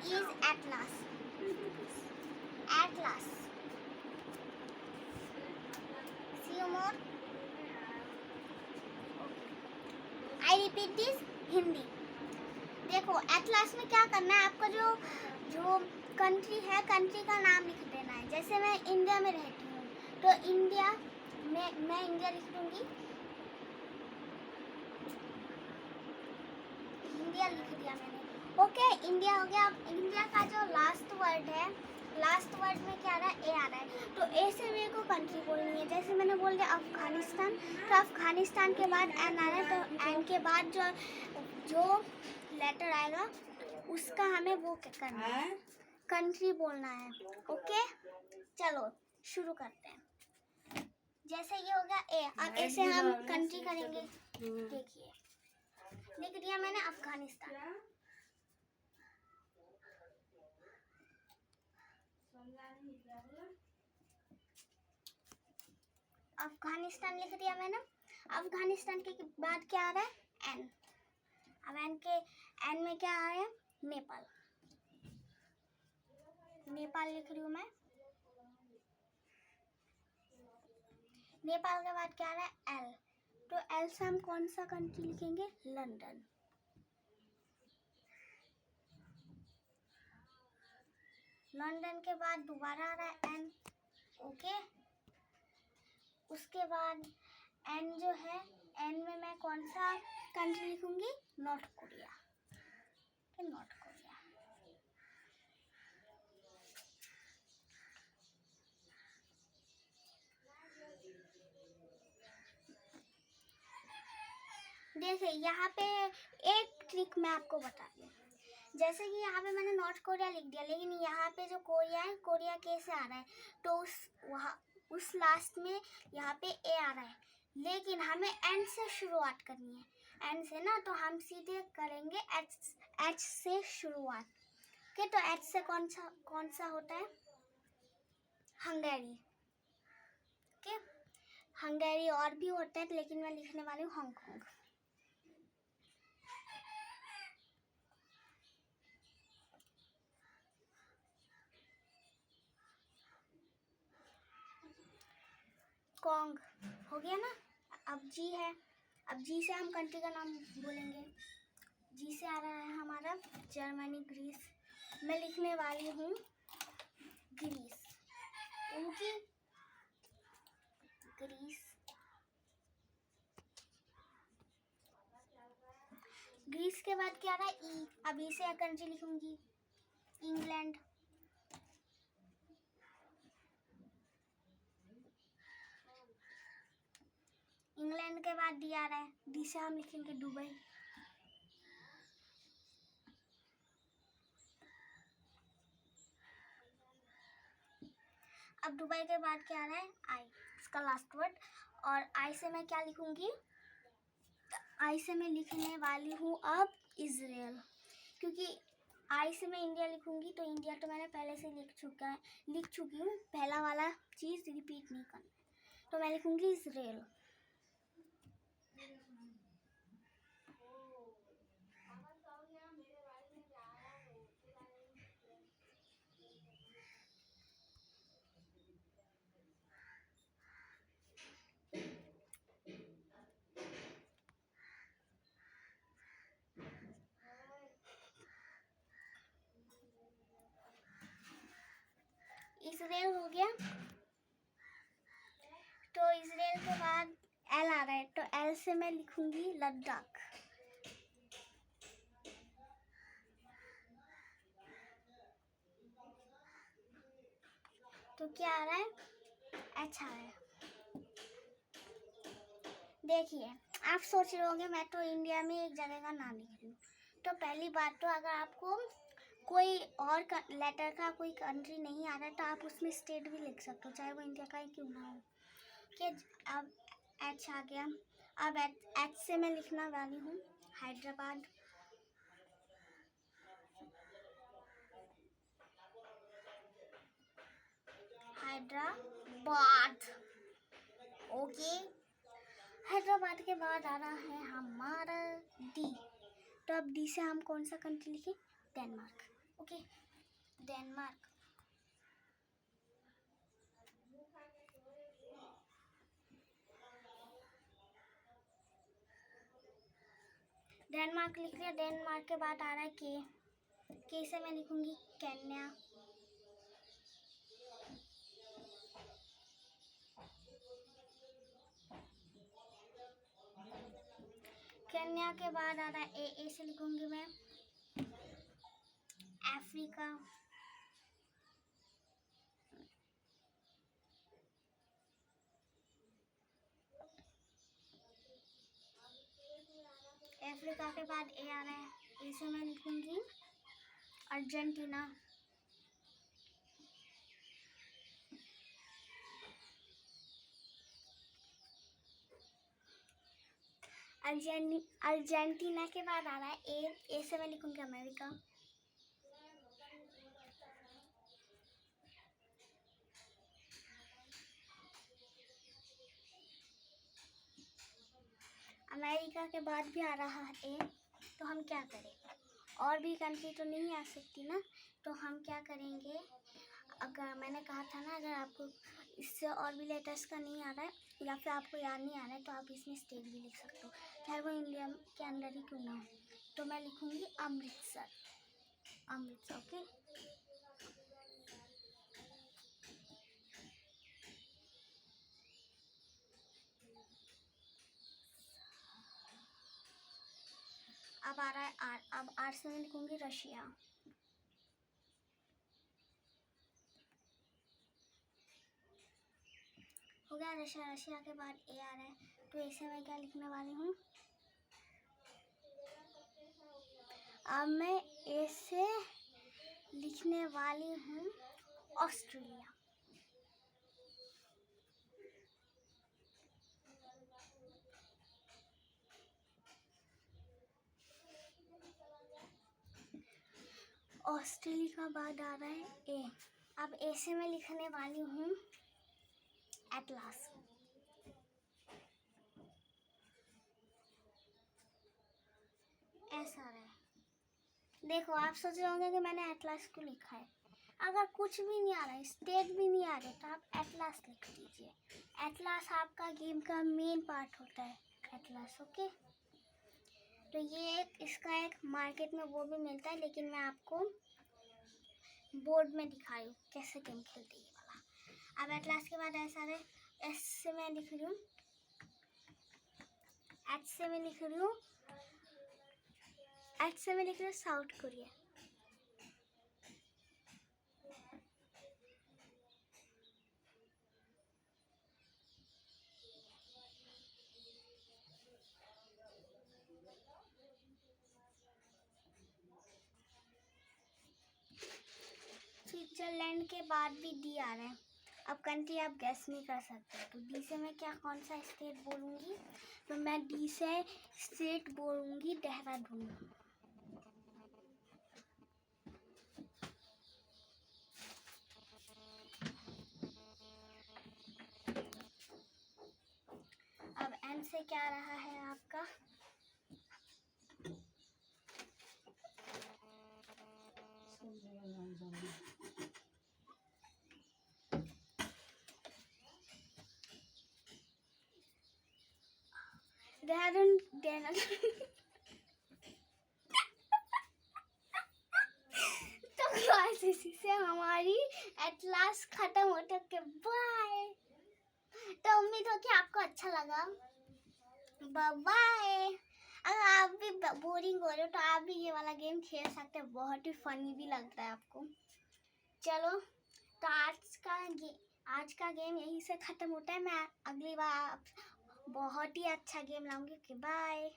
is Atlas. Atlas. See you more. I repeat this Hindi. देखो atlas में क्या करना है आपको, जो कंट्री है, कंट्री का नाम लिख देना है. जैसे मैं इंडिया में रहती हूँ तो इंडिया में मैं इंडिया लिख दूँगी. इंडिया लिख दिया मैंने. ओके इंडिया हो गया. इंडिया का जो लास्ट वर्ड है, लास्ट वर्ड में क्या आ रहा है, ए आ रहा है. तो ए से मेरे को कंट्री बोलनी है. जैसे मैंने बोल दिया अफगानिस्तान, तो अफगानिस्तान के बाद एन आ रहा है. तो एन के बाद जो लेटर आएगा उसका हमें वो क्या करना है, कंट्री बोलना है. ओके चलो शुरू करते हैं. जैसे ये हो गया ए. अब ए से हम कंट्री करेंगे. देखिए लिख दिया मैंने अफगानिस्तान. अफगानिस्तान लिख दिया मैंने. अफगानिस्तान के बाद क्या आ रहा है, एन. अब एन में क्या आ रहा है, नेपाल. नेपाल लिख रही हूँ मैं. नेपाल के बाद क्या आ रहा है, एल. तो एल से हम कौन सा कंट्री लिखेंगे, लंदन. लंदन के बाद दोबारा आ रहा है एन. ओके उसके बाद एन जो है, एन में मैं कौन सा कंट्री लिखूंगी, नॉर्थ कोरिया. North Korea. जैसे यहाँ पे एक ट्रिक मैं आपको बता दूँ. जैसे कि यहाँ पे मैंने नॉर्थ कोरिया लिख दिया, लेकिन यहाँ पे जो कोरिया है, कोरिया के से आ रहा है, तो उस लास्ट में यहाँ पे ए आ रहा है. लेकिन हमें एन से शुरुआत करनी है. एन से ना, तो हम सीधे करेंगे एच से शुरुआत. ओके तो एच से कौन सा होता है, हंगेरी. ओके हंगेरी और भी होता है, लेकिन मैं लिखने वाली हूँ हांगकांग. कॉन्ग हो गया ना. अब जी है. अब जी से हम कंट्री का नाम बोलेंगे. जी से आ रहा है हमारा जर्मनी, ग्रीस. मैं लिखने वाली हूँ ग्रीस. उनकी ग्रीस. ग्रीस के बाद क्या आ रहा है, ई. अब ई से कंट्री लिखूंगी, इंग्लैंड. इंग्लैंड के बाद डी आ रहा है. डी से हम लिखेंगे दुबई. अब दुबई के बाद क्या आ रहा है, आई. इसका लास्ट वर्ड. और आई से मैं क्या लिखूंगी, आई से मैं लिखने वाली हूँ अब इजराइल. क्योंकि आई से मैं इंडिया लिखूंगी, तो इंडिया तो मैंने पहले से लिख चुकी हूँ. पहला वाला चीज़ रिपीट नहीं करना. तो मैं लिखूंगी इजराइल. इजराइल हो गया. तो इजराइल के बाद एल आ रहा है. तो एल से मैं लिखूंगी लद्दाख. तो क्या आ रहा है, एच आ रहा है. देखिए आप सोच रहे होंगे मैं तो इंडिया में एक जगह का नाम लिख रही हूँ. तो पहली बात तो अगर आपको कोई और लेटर का कोई कंट्री नहीं आ रहा है, तो आप उसमें स्टेट भी लिख सकते हो, चाहे वो इंडिया का ही क्यों ना हो. कि अब एच आ गया. अब एच से मैं लिखना वाली हूँ हैदराबाद. हैदराबाद. ओके हैदराबाद के बाद आ रहा है हमारा डी. तो अब डी से हम कौन सा कंट्री लिखें, डेनमार्क. Okay, Denmark. डेनमार्क लिख लिया। डेनमार्क के बाद आ रहा है के से मैं लिखूंगी केन्या। केन्या के बाद आ रहा है ए से लिखूंगी मैं अफ्रीका। अफ्रीका के बाद ए आ रहा है। ए से मैं लिखूंगी अर्जेंटीना। अर्जेंटीना के बाद आ रहा है ए से मैं लिखूंगी अमेरिका। अमेरिका के बाद भी आ रहा है ए, तो हम क्या करें? और भी कंट्री तो नहीं आ सकती ना, तो हम क्या करेंगे? अगर मैंने कहा था ना, अगर आपको इससे और भी लेटर्स का नहीं आ रहा है या फिर आपको याद नहीं आ रहा है, तो आप इसमें स्टेट भी लिख सकते हो, चाहे वो इंडिया के अंदर ही क्यों ना हो। तो मैं लिखूंगी अमृतसर। अमृतसर, ओके। अब आ रहा है आर। अब आर से मैं लिखूंगी रशिया। हो गया रशिया। रशिया के बाद ए आ रहा है, तो ऐसे मैं क्या लिखने वाली हूँ? अब मैं ए से लिखने वाली हूँ ऑस्ट्रेलिया। ऑस्ट्रेलिया का बाद आ रहा है ए। अब ए से मैं लिखने वाली हूँ एटलास। ऐसा रहा है। देखो, आप सोच रहे होंगे कि मैंने एटलास क्यों लिखा है। अगर कुछ भी नहीं आ रहा है, स्टेट भी नहीं आ रहे, तो आप एटलास लिख दीजिए। एटलास आपका गेम का मेन पार्ट होता है, एटलास, ओके। तो ये इसका एक मार्केट में वो भी मिलता है, लेकिन मैं आपको बोर्ड में दिखा रही हूँ कैसे गेम खेलते हैं ये वाला। अब एटलास के बाद ऐसा रहे। एस से मैं लिख रही हूँ, एच से मैं लिख रही हूँ, एच से मैं लिख रही हूँ साउथ कोरिया। स्विट्जरलैंड के बाद भी डी आ रहा है। अब कंट्री आप गैस नहीं कर सकते, तो डी से मैं क्या कौन सा स्टेट बोलूँगी? तो मैं डी से स्टेट बोलूँगी देहरादून। अब एन से क्या रहा है आपका? देहरादून। तो इसी से हमारी एटलास खत्म होने के बाय। तो उम्मीद हो कि आपको अच्छा लगा। बाय। अगर आप भी बोरिंग हो रहे हो, तो आप भी ये वाला गेम खेल सकते हैं, बहुत ही फनी भी लगता है आपको। चलो, तो आज का गेम यहीं से ख़त्म होता है। मैं अगली बार बहुत ही अच्छा गेम लाऊंगी। बाय।